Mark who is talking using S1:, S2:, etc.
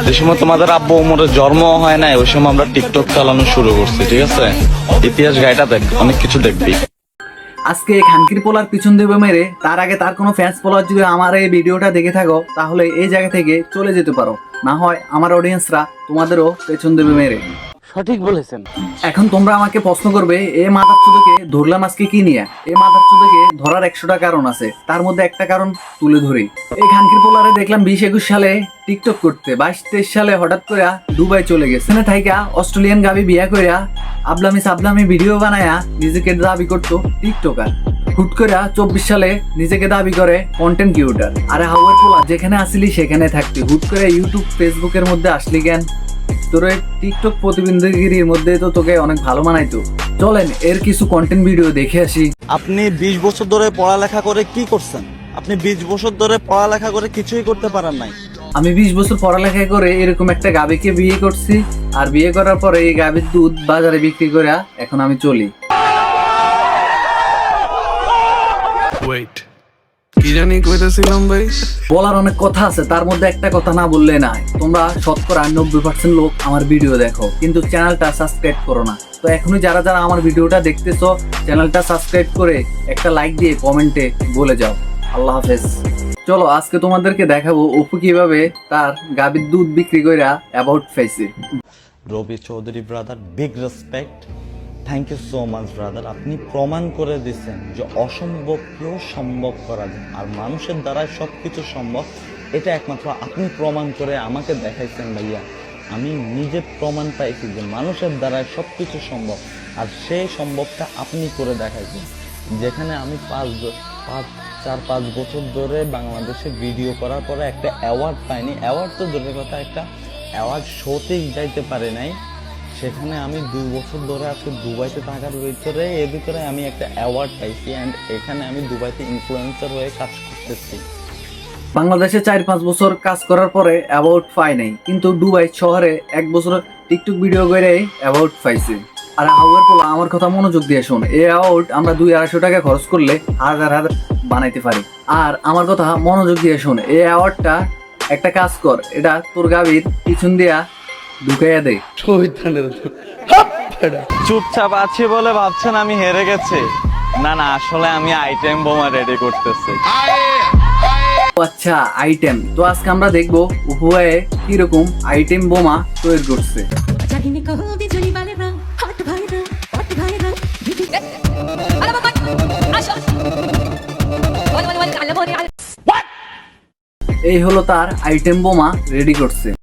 S1: যে সময় তোমাদের আব্বু ওমরের জন্ম হয় নাই ওই সময় আমরা টিকটক চালানো শুরু করছি, ঠিক আছে? ইতিহাস গাইটা দেখ, অনেক কিছু দেখবি।
S2: আজকে খানকির পোলার পিছন দেবে মেরে তার আগে তার কোনো ফ্যান্স ফলোয়ার যদি আমার এই ভিডিওটা দেখে থাকো তাহলে এই জায়গা থেকে চলে যেতে পারো, না হয় আমার অডিয়েন্সরা তোমাদেরও পেছন দেবে মেরে।
S3: সঠিক বলেছেন।
S2: এখন তোমরা আমাকে প্রশ্ন করবে এ মাদারচোদাকে ধরলাম আজকে কি নিয়ে? এই মাদারচোদাকে ধরার 100টা কারণ আছে, তার মধ্যে একটা কারণ তুলে ধরি। এই খানকির পোলারে দেখলাম 20-21 সালে টিকটক করতে, 22-23 সালে হঠাৎ করে দুবাই চলে গেছে। এখানে থাইকা অস্ট্রেলিয়ান গাবি বিয়া কইরা আবলামি সাবলামি ভিডিও বানায়া নিজেকে দাবি করতো টিকটকার। হুট করে 24 সালে নিজেকে দাবি করে কন্টেন্ট ক্রিয়েটর। আরে হাওয়ার পোলা, যেখানে আসিলি সেখানে থাকতি, হুট করে ইউটিউব ফেসবুকের মধ্যে আসলি কেন? তোর এই টিকটক প্রতিবন্ধীগিরির মধ্যে তো তোকে অনেক ভালো মানাইতো। চলেন এর কিছু কন্টেন্ট ভিডিও দেখে আসি।
S4: আপনি 20 বছর ধরে পড়ালেখা করে কি করছেন? আপনি 20 বছর ধরে পড়ালেখা করে কিছুই করতে পারেন নাই।
S2: আমি 20 বছর পড়ালেখা করে এরকম একটা গাবিকে বিয়ে করছি, আর বিয়ে করার পরে এই গাবির দুধ বাজারে বিক্রি করে এখন আমি চলি।
S5: ওয়েট, কি জানি কইতেছিলাম ভাই?
S2: বলার অনেক কথা আছে, তার মধ্যে একটা কথা না বললে না। তোমরা শতকরা 90% লোক আমার ভিডিও দেখো কিন্তু চ্যানেলটা সাবস্ক্রাইব করো না। তো এখনই যারা যারা আমার ভিডিওটা দেখতেছো চ্যানেলটা সাবস্ক্রাইব করে একটা লাইক দিয়ে কমেন্টে বলে যাও। আল্লাহ হাফেজ। চলো আজকে তোমাদেরকে দেখাবো অপু কিভাবে তার গাভীর দুধ বিক্রি কইরা অ্যাবাউট ফেসে।
S4: Robi Chowdhury brother, big respect, thank you so much brother. আপনি প্রমাণ করে দিচ্ছেন যে অসম্ভবকেও সম্ভব করা যায়, আর মানুষের দ্বারা সবকিছু সম্ভব। এটা একমাত্র আপনি প্রমাণ করে আমাকে দেখাইছেন ভাইয়া। আমি নিজে প্রমাণ পাইছি যে মানুষের দ্বারা সবকিছু সম্ভব, আর সেই সম্ভবটা আপনি করে দেখাইছেন। যেখানে আমি 4-5 বছর ধরে বাংলাদেশে ভিডিও করার পরে একটা অ্যাওয়ার্ড পাইনি, অ্যাওয়ার্ড তো দূরের কথা, একটা অ্যাওয়ার্ড শোতেই যাইতে পারে নাই, সেখানে আমি 2 বছর ধরে আজকে দুবাইতে থাকার ভিতরে আমি একটা অ্যাওয়ার্ড পাইছি। অ্যান্ড এখানে আমি দুবাইতে ইনফ্লুয়েন্সার হয়ে কাজ করতেছি।
S2: বাংলাদেশে 4-5 বছর কাজ করার পরে অ্যাওয়ার্ড পাই নাই, কিন্তু দুবাই শহরে 1 বছর টিকটক ভিডিও করে অ্যাওয়ার্ড পাইছে। আর হাওয়ার পোলা, আমার কথা মনোযোগ দিয়ে শোন, এই অ্যাওয়ার্ড আমরা 200-250 টাকা খরচ করলে হাজার বানাইতে পারি। আর আমার কথা মনোযোগ দিয়ে শোন, এই অ্যাওয়ার্ডটা একটা কাজ কর, এটা তোর গাভীর পিছন দিয়া ঢুকাইয়া দে।
S1: চুপচাপ আছি বলে ভাবছেন আমি হেরে গেছি? না না, আসলে আমি আইটেম বোমা রেডি করতেছি।
S2: আচ্ছা, আইটেম তো আজকে আমরা দেখবো উভয়ে কিরকম আইটেম বোমা তৈরি করছে। এই হলো তার আইটেম বোমা রেডি করছে।